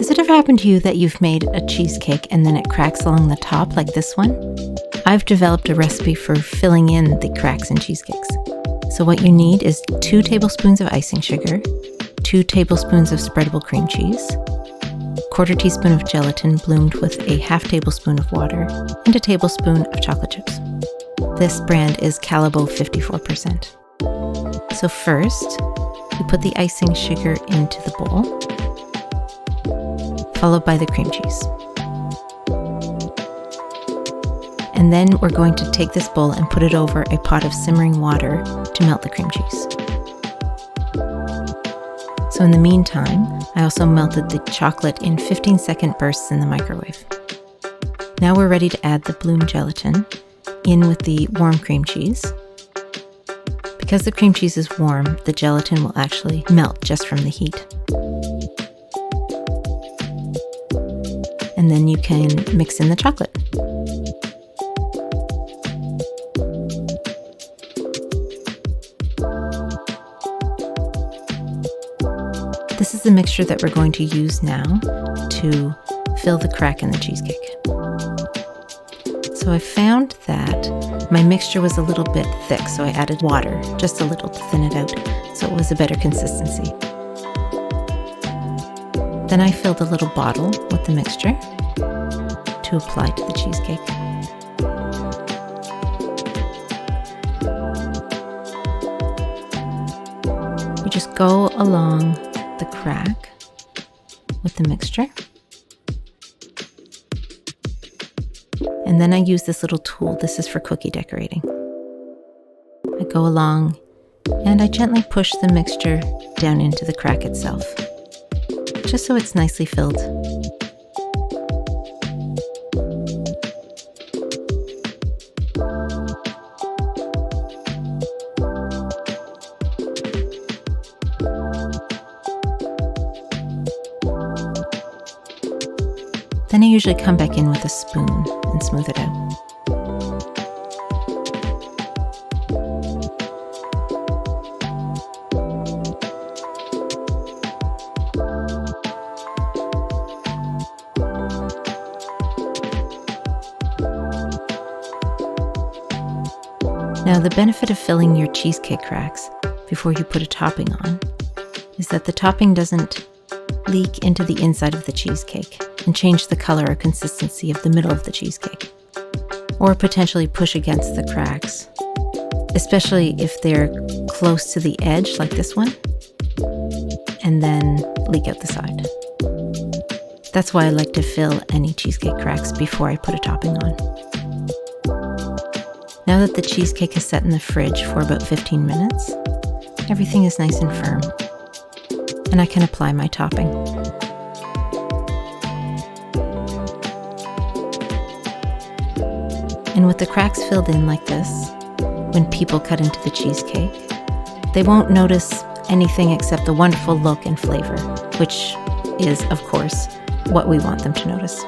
Has it ever happened to you that you've made a cheesecake and then it cracks along the top like this one? I've developed a recipe for filling in the cracks in cheesecakes. So what you need is 2 tablespoons of icing sugar, 2 tablespoons of spreadable cream cheese, 1/4 teaspoon of gelatin bloomed with a 1/2 tablespoon of water, and a tablespoon of chocolate chips. This brand is Calabo 54%. So first, you put the icing sugar into the bowl, followed by the cream cheese. And then we're going to take this bowl and put it over a pot of simmering water to melt the cream cheese. So in the meantime, I also melted the chocolate in 15-second bursts in the microwave. Now we're ready to add the bloom gelatin in with the warm cream cheese. Because the cream cheese is warm, the gelatin will actually melt just from the heat. And then you can mix in the chocolate. This is the mixture that we're going to use now to fill the crack in the cheesecake. So I found that my mixture was a little bit thick, so I added water, just a little to thin it out, so it was a better consistency. Then I filled a little bottle with the mixture to apply to the cheesecake. You just go along the crack with the mixture. And then I use this little tool. This is for cookie decorating. I go along and I gently push the mixture down into the crack itself, just so it's nicely filled. Then I usually come back in with a spoon and smooth it out. Now, the benefit of filling your cheesecake cracks before you put a topping on is that the topping doesn't leak into the inside of the cheesecake and change the color or consistency of the middle of the cheesecake, or potentially push against the cracks, especially if they're close to the edge like this one, and then leak out the side. That's why I like to fill any cheesecake cracks before I put a topping on. Now that the cheesecake is set in the fridge for about 15 minutes, everything is nice and firm, and I can apply my topping. And with the cracks filled in like this, when people cut into the cheesecake, they won't notice anything except the wonderful look and flavor, which is, of course, what we want them to notice.